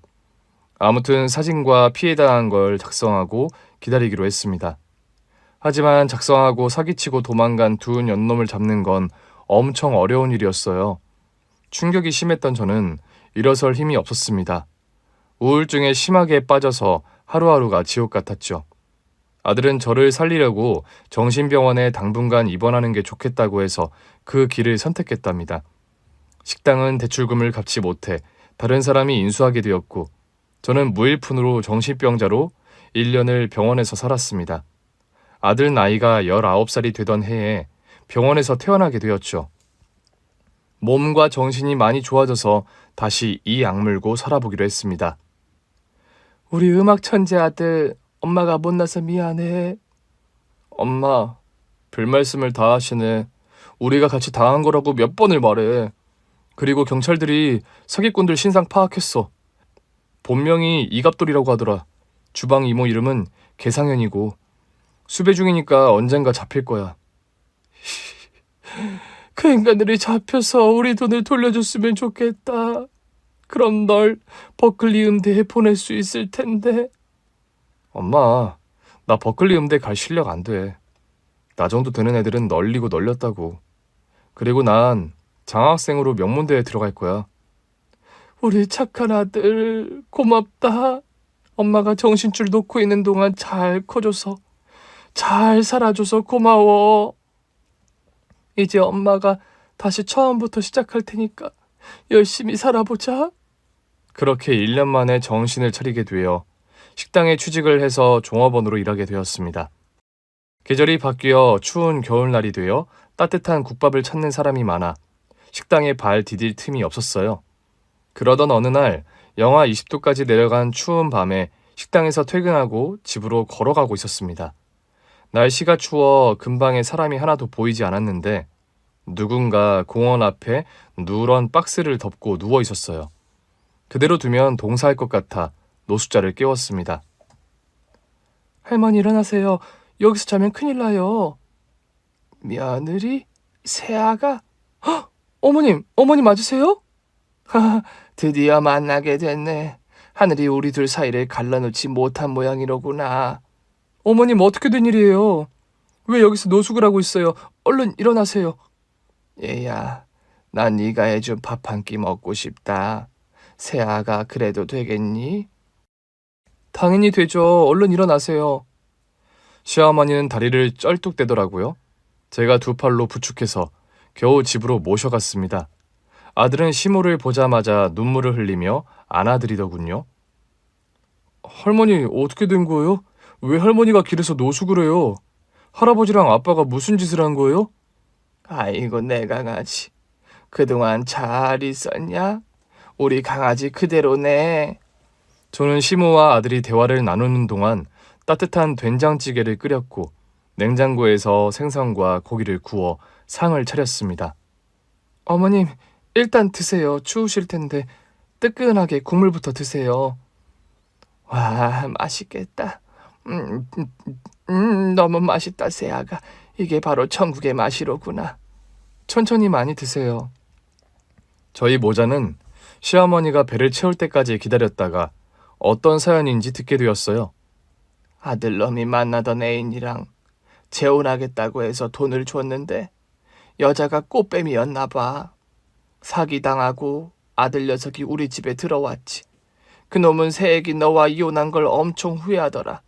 아무튼 사진과 피해당한 걸 작성하고 기다리기로 했습니다. 하지만 작성하고 사기치고 도망간 두 년놈을 잡는 건 엄청 어려운 일이었어요. 충격이 심했던 저는 일어설 힘이 없었습니다. 우울증에 심하게 빠져서 하루하루가 지옥 같았죠. 아들은 저를 살리려고 정신병원에 당분간 입원하는 게 좋겠다고 해서 그 길을 선택했답니다. 식당은 대출금을 갚지 못해 다른 사람이 인수하게 되었고 저는 무일푼으로 정신병자로 1년을 병원에서 살았습니다. 아들 나이가 19살이 되던 해에 병원에서 퇴원하게 되었죠. 몸과 정신이 많이 좋아져서 다시 이 악물고 살아보기로 했습니다. 우리 음악 천재 아들, 엄마가 못나서 미안해. 엄마, 별 말씀을 다 하시네. 우리가 같이 당한 거라고 몇 번을 말해. 그리고 경찰들이 사기꾼들 신상 파악했어. 본명이 이갑돌이라고 하더라. 주방 이모 이름은 개상현이고 수배 중이니까 언젠가 잡힐 거야. 그 인간들이 잡혀서 우리 돈을 돌려줬으면 좋겠다. 그럼 널 버클리 음대에 보낼 수 있을 텐데. 엄마, 나 버클리 음대 갈 실력 안 돼. 나 정도 되는 애들은 널리고 널렸다고. 그리고 난 장학생으로 명문대에 들어갈 거야. 우리 착한 아들, 고맙다. 엄마가 정신줄 놓고 있는 동안 잘 커줘서, 잘 살아줘서 고마워. 이제 엄마가 다시 처음부터 시작할 테니까 열심히 살아보자. 그렇게 1년 만에 정신을 차리게 되어 식당에 취직을 해서 종업원으로 일하게 되었습니다. 계절이 바뀌어 추운 겨울날이 되어 따뜻한 국밥을 찾는 사람이 많아 식당에 발 디딜 틈이 없었어요. 그러던 어느 날 영하 20도까지 내려간 추운 밤에 식당에서 퇴근하고 집으로 걸어가고 있었습니다. 날씨가 추워 근방에 사람이 하나도 보이지 않았는데 누군가 공원 앞에 누런 박스를 덮고 누워 있었어요. 그대로 두면 동사할 것 같아 노숙자를 깨웠습니다. 할머니 일어나세요. 여기서 자면 큰일 나요. 며느리? 새아가? 헉! 어머님 맞으세요? 하하, 드디어 만나게 됐네. 하늘이 우리 둘 사이를 갈라놓지 못한 모양이로구나. 어머님 어떻게 된 일이에요? 왜 여기서 노숙을 하고 있어요? 얼른 일어나세요. 얘야, 난 네가 해준 밥 한 끼 먹고 싶다. 새아가 그래도 되겠니? 당연히 되죠. 얼른 일어나세요. 시어머니는 다리를 쩔뚝대더라고요. 제가 두 팔로 부축해서 겨우 집으로 모셔갔습니다. 아들은 시모를 보자마자 눈물을 흘리며 안아드리더군요. 할머니 어떻게 된 거예요? 왜 할머니가 길에서 노숙을 해요? 할아버지랑 아빠가 무슨 짓을 한 거예요? 아이고 내 강아지. 그동안 잘 있었냐? 우리 강아지 그대로네. 저는 시모와 아들이 대화를 나누는 동안 따뜻한 된장찌개를 끓였고 냉장고에서 생선과 고기를 구워 상을 차렸습니다. 어머님, 일단 드세요. 추우실 텐데 뜨끈하게 국물부터 드세요. 와, 맛있겠다. 너무 맛있다, 새아가. 이게 바로 천국의 맛이로구나. 천천히 많이 드세요. 저희 모자는 시어머니가 배를 채울 때까지 기다렸다가 어떤 사연인지 듣게 되었어요. 아들놈이 만나던 애인이랑 재혼하겠다고 해서 돈을 줬는데 여자가 꽃뱀이었나 봐. 사기당하고 아들 녀석이 우리 집에 들어왔지. 그놈은 새애기 너와 이혼한 걸 엄청 후회하더라.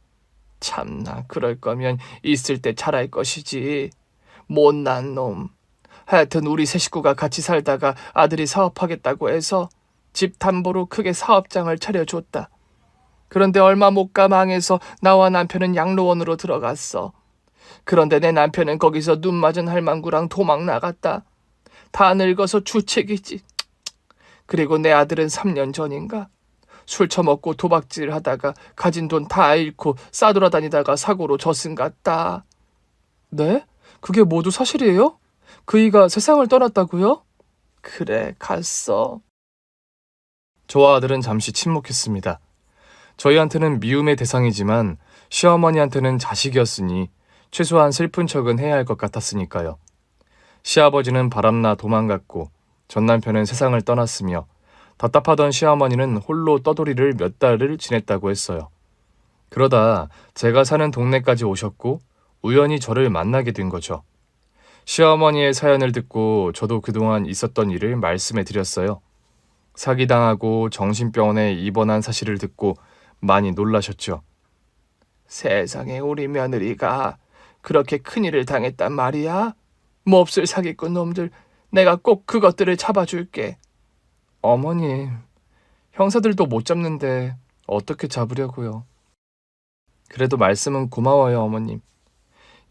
참나, 그럴 거면 있을 때 잘할 것이지. 못난 놈. 하여튼 우리 세 식구가 같이 살다가 아들이 사업하겠다고 해서 집 담보로 크게 사업장을 차려줬다. 그런데 얼마 못 가 망해서 나와 남편은 양로원으로 들어갔어. 그런데 내 남편은 거기서 눈 맞은 할망구랑 도망 나갔다. 다 늙어서 주책이지. 그리고 내 아들은 3년 전인가 술 처먹고 도박질 하다가 가진 돈 다 잃고 싸돌아다니다가 사고로 저승 갔다. 네? 그게 모두 사실이에요? 그이가 세상을 떠났다고요? 그래, 갔어. 저와 아들은 잠시 침묵했습니다. 저희한테는 미움의 대상이지만 시어머니한테는 자식이었으니 최소한 슬픈 척은 해야 할 것 같았으니까요. 시아버지는 바람나 도망갔고 전 남편은 세상을 떠났으며 답답하던 시어머니는 홀로 떠돌이를 몇 달을 지냈다고 했어요. 그러다 제가 사는 동네까지 오셨고 우연히 저를 만나게 된 거죠. 시어머니의 사연을 듣고 저도 그동안 있었던 일을 말씀해 드렸어요. 사기당하고 정신병원에 입원한 사실을 듣고 많이 놀라셨죠. 세상에, 우리 며느리가 그렇게 큰일을 당했단 말이야? 몹쓸 사기꾼 놈들, 내가 꼭 그것들을 잡아줄게. 어머님, 형사들도 못 잡는데 어떻게 잡으려고요? 그래도 말씀은 고마워요, 어머님.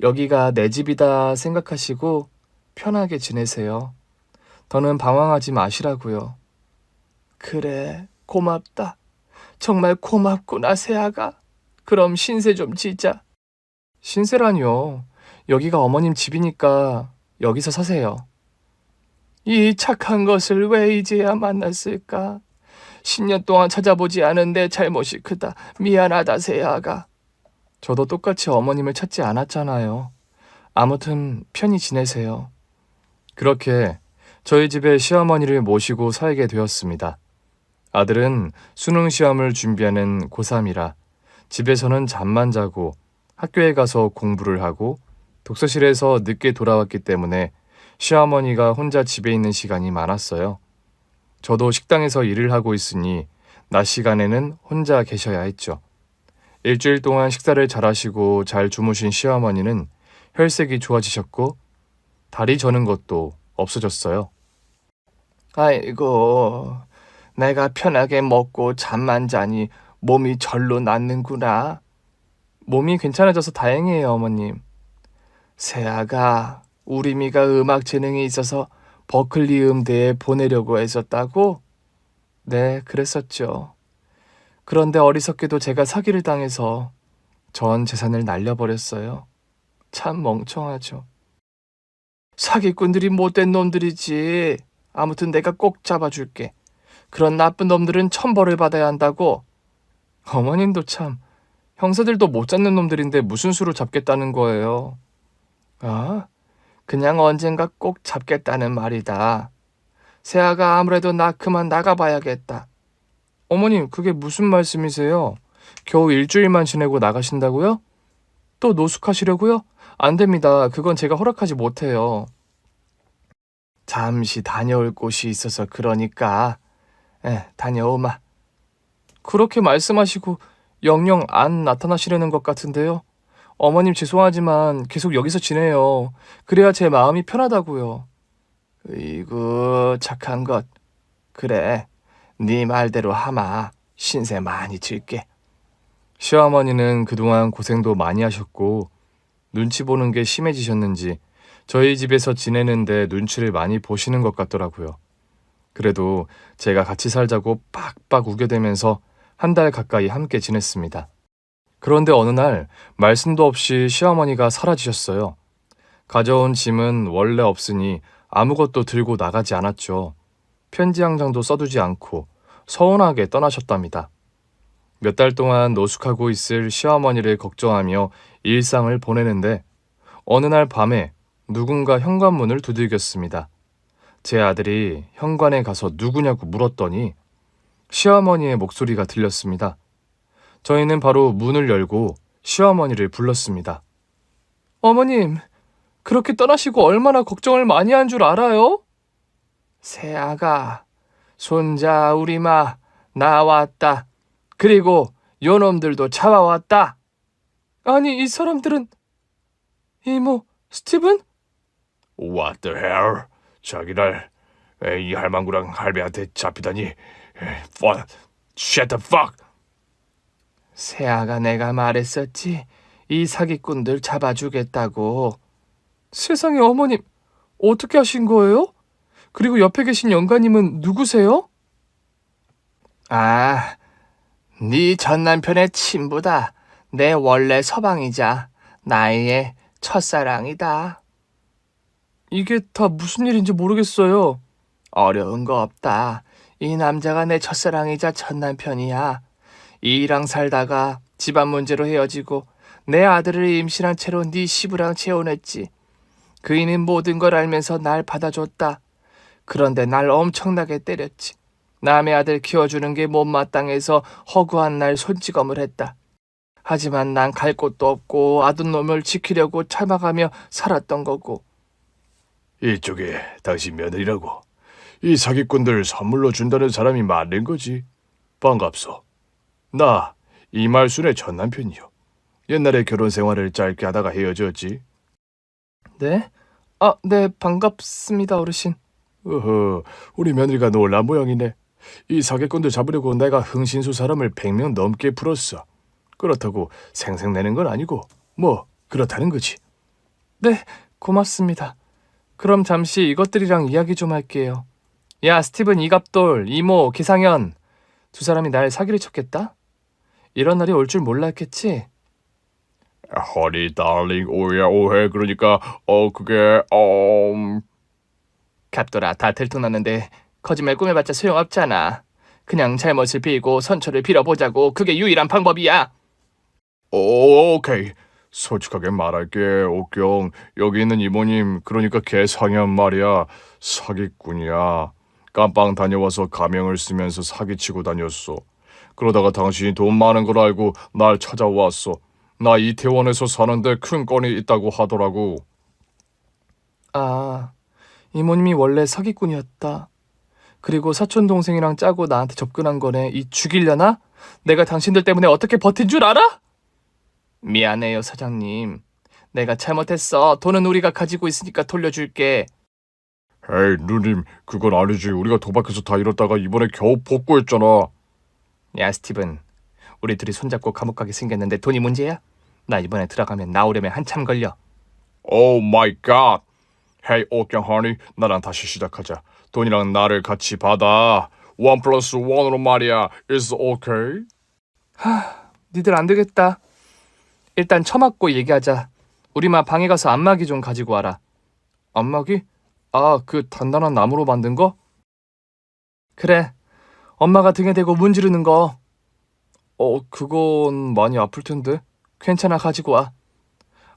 여기가 내 집이다 생각하시고 편하게 지내세요. 더는 방황하지 마시라고요. 그래, 고맙다. 정말 고맙구나, 새아가. 그럼 신세 좀 지자. 신세라니요. 여기가 어머님 집이니까 여기서 사세요. 이 착한 것을 왜 이제야 만났을까? 10년 동안 찾아보지 않은 내 잘못이 크다. 미안하다, 세아가. 저도 똑같이 어머님을 찾지 않았잖아요. 아무튼 편히 지내세요. 그렇게 저희 집에 시어머니를 모시고 살게 되었습니다. 아들은 수능 시험을 준비하는 고3이라 집에서는 잠만 자고 학교에 가서 공부를 하고 독서실에서 늦게 돌아왔기 때문에 시어머니가 혼자 집에 있는 시간이 많았어요. 저도 식당에서 일을 하고 있으니 낮 시간에는 혼자 계셔야 했죠. 일주일 동안 식사를 잘하시고 잘 주무신 시어머니는 혈색이 좋아지셨고 다리 저는 것도 없어졌어요. 아이고, 내가 편하게 먹고 잠만 자니 몸이 절로 낫는구나. 몸이 괜찮아져서 다행이에요, 어머님. 세아가 우리 미가 음악 재능이 있어서 버클리 음대에 보내려고 했었다고? 네, 그랬었죠. 그런데 어리석게도 제가 사기를 당해서 전 재산을 날려버렸어요. 참 멍청하죠. 사기꾼들이 못된 놈들이지. 아무튼 내가 꼭 잡아줄게. 그런 나쁜 놈들은 천벌을 받아야 한다고. 어머님도 참, 형사들도 못 잡는 놈들인데 무슨 수로 잡겠다는 거예요. 아, 그냥 언젠가 꼭 잡겠다는 말이다. 세아가 아무래도 나 그만 나가봐야겠다. 어머님, 그게 무슨 말씀이세요? 겨우 일주일만 지내고 나가신다고요? 또 노숙하시려고요? 안 됩니다. 그건 제가 허락하지 못해요. 잠시 다녀올 곳이 있어서 그러니까 다녀오마. 그렇게 말씀하시고 영영 안 나타나시려는 것 같은데요. 어머님 죄송하지만 계속 여기서 지내요. 그래야 제 마음이 편하다고요. 으이구 착한 것. 그래, 네 말대로 하마. 신세 많이 질게. 시어머니는 그동안 고생도 많이 하셨고 눈치 보는 게 심해지셨는지 저희 집에서 지내는데 눈치를 많이 보시는 것 같더라고요. 그래도 제가 같이 살자고 빡빡 우겨대면서 한 달 가까이 함께 지냈습니다. 그런데 어느 날 말씀도 없이 시어머니가 사라지셨어요. 가져온 짐은 원래 없으니 아무것도 들고 나가지 않았죠. 편지 한 장도 써두지 않고 서운하게 떠나셨답니다. 몇 달 동안 노숙하고 있을 시어머니를 걱정하며 일상을 보내는데 어느 날 밤에 누군가 현관문을 두들겼습니다. 제 아들이 현관에 가서 누구냐고 물었더니 시어머니의 목소리가 들렸습니다. 저희는 바로 문을 열고 시어머니를 불렀습니다. 어머님, 그렇게 떠나시고 얼마나 걱정을 많이 한 줄 알아요? 새아가, 손자 우리마 나왔다. 그리고 요놈들도 잡아왔다. 아니, 이 사람들은 이모, 스티븐? What the hell? 자기날 이 할망구랑 할배한테 잡히다니. Shut the fuck. 새아가 내가 말했었지. 이 사기꾼들 잡아주겠다고. 세상에 어머님, 어떻게 하신 거예요? 그리고 옆에 계신 영가님은 누구세요? 아, 네 전남편의 친부다. 내 원래 서방이자 나의 첫사랑이다. 이게 다 무슨 일인지 모르겠어요. 어려운 거 없다. 이 남자가 내 첫사랑이자 첫남편이야. 이랑 살다가 집안 문제로 헤어지고 내 아들을 임신한 채로 네 시부랑 재혼했지. 그이는 모든 걸 알면서 날 받아줬다. 그런데 날 엄청나게 때렸지. 남의 아들 키워주는 게 못마땅해서 허구한 날 손찌검을 했다. 하지만 난 갈 곳도 없고 아둔놈을 지키려고 참아가며 살았던 거고. 이쪽에 당신 며느리라고. 이 사기꾼들 선물로 준다는 사람이 맞는 거지. 반갑소. 나 이말순의 전남편이요. 옛날에 결혼 생활을 짧게 하다가 헤어졌지. 네? 네, 반갑습니다, 어르신. 어허, 우리 며느리가 놀란 모양이네. 이 사기꾼들 잡으려고 내가 흥신소 사람을 100명 넘게 풀었어. 그렇다고 생색내는 건 아니고 뭐 그렇다는 거지. 네, 고맙습니다. 그럼 잠시 이것들이랑 이야기 좀 할게요. 야, 스티븐 이갑돌, 이모, 기상현. 두 사람이 날 사기를 쳤겠다? 이런 날이 올 줄 몰랐겠지? 허니 달링 오해 그러니까 그게 갑돌아, 다 들통났는데 거짓말 꾸며봤자 소용없잖아. 그냥 잘못을 빌고 선처를 빌어보자고. 그게 유일한 방법이야. 오케이. 솔직하게 말할게, 옥경. 여기 있는 이모님, 그러니까 개상현 말이야. 사기꾼이야. 깜빵 다녀와서 가명을 쓰면서 사기치고 다녔어. 그러다가 당신이 돈 많은 걸 알고 날 찾아왔어. 나 이태원에서 사는데 큰 건이 있다고 하더라고. 아, 이모님이 원래 사기꾼이었다. 그리고 사촌 동생이랑 짜고 나한테 접근한 거네. 이 죽이려나? 내가 당신들 때문에 어떻게 버틴 줄 알아? 미안해요, 사장님. 내가 잘못했어. 돈은 우리가 가지고 있으니까 돌려줄게. 에이, 누님, 그건 아니지. 우리가 도박해서 다 잃었다가 이번에 겨우 복구했잖아. 야, 스티븐. 우리 둘이 손잡고 감옥 가게 생겼는데 돈이 문제야? 나 이번에 들어가면 나오려면 한참 걸려. 오 마이 갓. 헤이, 옥경 허니, 나랑 다시 시작하자. 돈이랑 나를 같이 받아. 1+1으로 말이야. Is okay? 니들 안 되겠다. 일단 처맞고 얘기하자. 우리만 방에 가서 안마기 좀 가지고 와라. 안마기? 아, 그 단단한 나무로 만든 거? 그래. 엄마가 등에 대고 문지르는 거. 그건 많이 아플 텐데. 괜찮아, 가지고 와.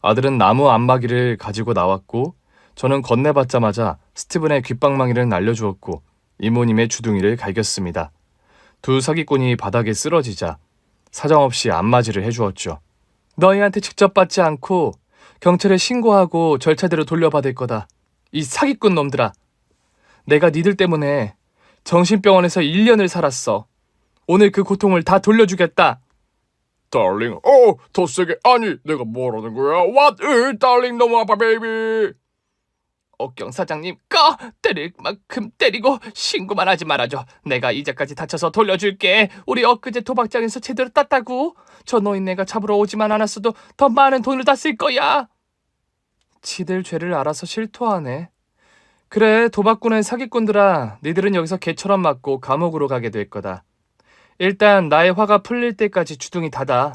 아들은 나무 안마기를 가지고 나왔고, 저는 건네받자마자 스티븐의 귓방망이를 날려주었고, 이모님의 주둥이를 갈겼습니다. 두 사기꾼이 바닥에 쓰러지자 사정없이 안마질을 해주었죠. 너희한테 직접 받지 않고 경찰에 신고하고 절차대로 돌려받을 거다. 이 사기꾼 놈들아. 내가 니들 때문에 정신병원에서 1년을 살았어. 오늘 그 고통을 다 돌려주겠다. 달링, 더 세게. 아니, 내가 뭐라는 거야? What? 달링, 너무 아파, 베이비. 옥경 사장님, 꺼! 때릴 만큼 때리고 신고만 하지 말아줘. 내가 이제까지 다쳐서 돌려줄게. 우리 엊그제 도박장에서 제대로 땄다고. 저 노인네가 잡으러 오지만 않았어도 더 많은 돈을 다 쓸 거야. 지들 죄를 알아서 실토하네. 그래, 도박꾼은 사기꾼들아. 니들은 여기서 개처럼 맞고 감옥으로 가게 될 거다. 일단 나의 화가 풀릴 때까지 주둥이 닫아.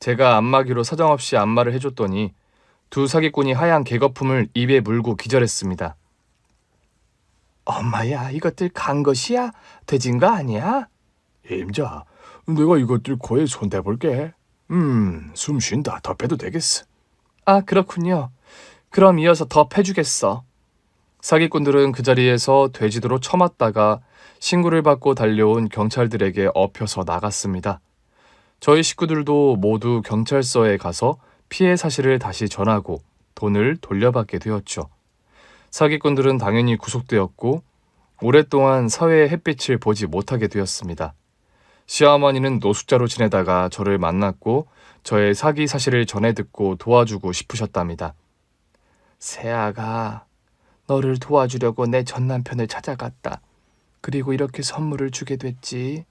제가 안마기로 사정없이 안마를 해줬더니 두 사기꾼이 하얀 개거품을 입에 물고 기절했습니다. 엄마야, 이것들 간 것이야? 돼진 거 아니야? 임자, 내가 이것들 코에 손대볼게. 숨 쉰다. 더 빼도 되겠어. 아, 그렇군요. 그럼 이어서 더 패주겠어. 사기꾼들은 그 자리에서 돼지도로 쳐맞다가 신고를 받고 달려온 경찰들에게 엎혀서 나갔습니다. 저희 식구들도 모두 경찰서에 가서 피해 사실을 다시 전하고 돈을 돌려받게 되었죠. 사기꾼들은 당연히 구속되었고 오랫동안 사회의 햇빛을 보지 못하게 되었습니다. 시어머니는 노숙자로 지내다가 저를 만났고 저의 사기 사실을 전해 듣고 도와주고 싶으셨답니다. 세아가 너를 도와주려고 내 전남편을 찾아갔다. 그리고 이렇게 선물을 주게 됐지.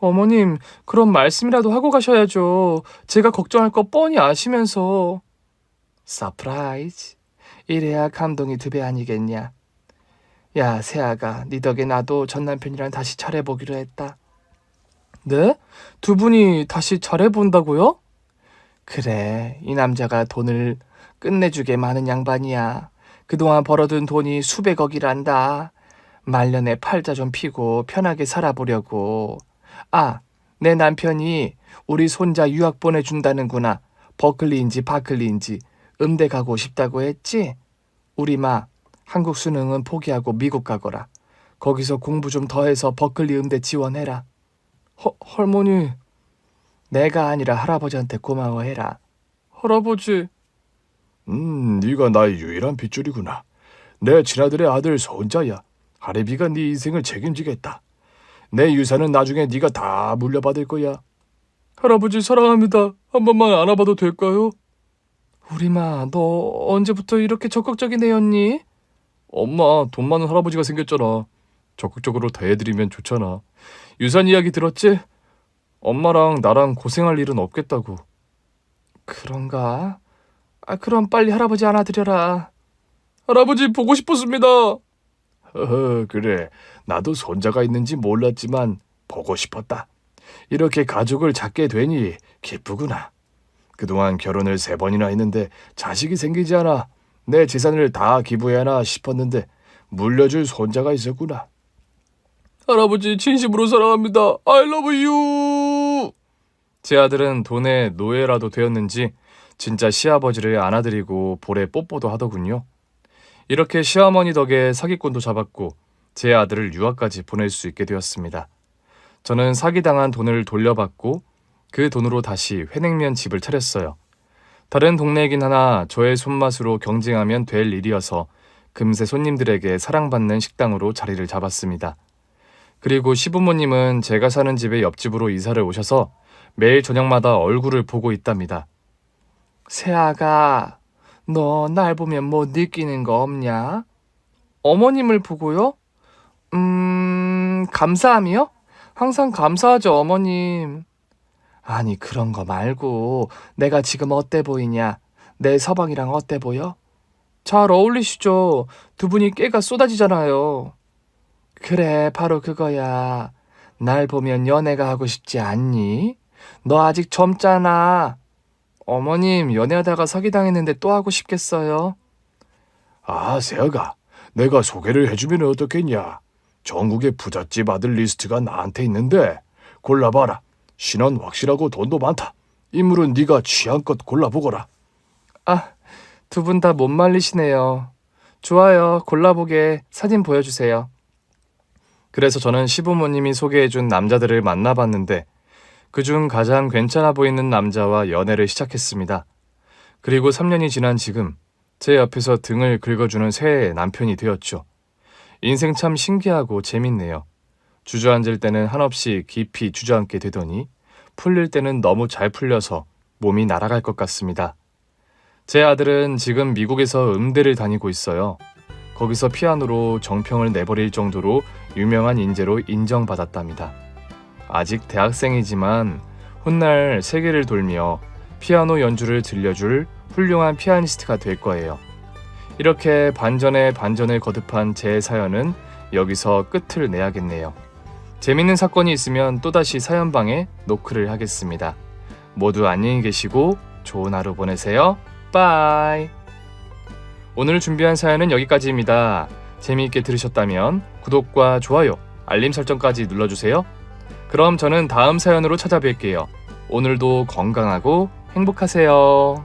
어머님, 그런 말씀이라도 하고 가셔야죠. 제가 걱정할 거 뻔히 아시면서. 서프라이즈. 이래야 감동이 2배 아니겠냐. 야, 세아가 네 덕에 나도 전 남편이랑 다시 잘해보기로 했다. 네? 두 분이 다시 잘해본다고요? 그래, 이 남자가 돈을 끝내주게 많은 양반이야. 그동안 벌어둔 돈이 수백억이란다. 말년에 팔자 좀 피고 편하게 살아보려고. 아, 내 남편이 우리 손자 유학 보내준다는구나. 버클리인지 바클리인지 음대 가고 싶다고 했지? 우리 마 한국 수능은 포기하고 미국 가거라. 거기서 공부 좀 더 해서 버클리 음대 지원해라. 할머니. 내가 아니라 할아버지한테 고마워해라. 할아버지. 네가 나의 유일한 핏줄이구나. 내 친아들의 아들 손자야. 할애비가 네 인생을 책임지겠다. 내 유산은 나중에 네가 다 물려받을 거야. 할아버지 사랑합니다. 한 번만 안아봐도 될까요? 우리마, 너 언제부터 이렇게 적극적인 애였니? 엄마, 돈 많은 할아버지가 생겼잖아. 적극적으로 대해드리면 좋잖아. 유산 이야기 들었지? 엄마랑 나랑 고생할 일은 없겠다고. 그런가? 그럼 빨리 할아버지 안아드려라. 할아버지 보고 싶었습니다. 그래. 나도 손자가 있는지 몰랐지만 보고 싶었다. 이렇게 가족을 찾게 되니 기쁘구나. 그동안 결혼을 3번이나 했는데 자식이 생기지 않아 내 재산을 다 기부해야나 싶었는데 물려줄 손자가 있었구나. 할아버지 진심으로 사랑합니다. I love you. 제 아들은 돈의 노예라도 되었는지 진짜 시아버지를 안아드리고 볼에 뽀뽀도 하더군요. 이렇게 시어머니 덕에 사기꾼도 잡았고 제 아들을 유학까지 보낼 수 있게 되었습니다. 저는 사기당한 돈을 돌려받고 그 돈으로 다시 회냉면 집을 차렸어요. 다른 동네이긴 하나 저의 손맛으로 경쟁하면 될 일이어서 금세 손님들에게 사랑받는 식당으로 자리를 잡았습니다. 그리고 시부모님은 제가 사는 집의 옆집으로 이사를 오셔서 매일 저녁마다 얼굴을 보고 있답니다. 새아가, 너 날 보면 뭐 느끼는 거 없냐? 어머님을 보고요? 감사함이요? 항상 감사하죠, 어머님. 아니, 그런 거 말고 내가 지금 어때 보이냐? 내 서방이랑 어때 보여? 잘 어울리시죠? 두 분이 깨가 쏟아지잖아요. 그래, 바로 그거야. 날 보면 연애가 하고 싶지 않니? 너 아직 젊잖아. 어머님, 연애하다가 사기당했는데 또 하고 싶겠어요? 아, 세아가, 내가 소개를 해주면 어떻겠냐? 전국의 부잣집 아들 리스트가 나한테 있는데 골라봐라. 신원 확실하고 돈도 많다. 인물은 네가 취향껏 골라보거라. 아, 두 분 다 못 말리시네요. 좋아요, 골라보게 사진 보여주세요. 그래서 저는 시부모님이 소개해준 남자들을 만나봤는데 그중 가장 괜찮아 보이는 남자와 연애를 시작했습니다. 그리고 3년이 지난 지금 제 옆에서 등을 긁어주는 새 남편이 되었죠. 인생 참 신기하고 재밌네요. 주저앉을 때는 한없이 깊이 주저앉게 되더니 풀릴 때는 너무 잘 풀려서 몸이 날아갈 것 같습니다. 제 아들은 지금 미국에서 음대를 다니고 있어요. 거기서 피아노로 정평을 내버릴 정도로 유명한 인재로 인정받았답니다. 아직 대학생이지만 훗날 세계를 돌며 피아노 연주를 들려줄 훌륭한 피아니스트가 될 거예요. 이렇게 반전에 반전을 거듭한 제 사연은 여기서 끝을 내야겠네요. 재밌는 사건이 있으면 또다시 사연방에 노크를 하겠습니다. 모두 안녕히 계시고 좋은 하루 보내세요. 빠이. 오늘 준비한 사연은 여기까지입니다. 재미있게 들으셨다면 구독과 좋아요, 알림 설정까지 눌러주세요. 그럼 저는 다음 사연으로 찾아뵐게요. 오늘도 건강하고 행복하세요.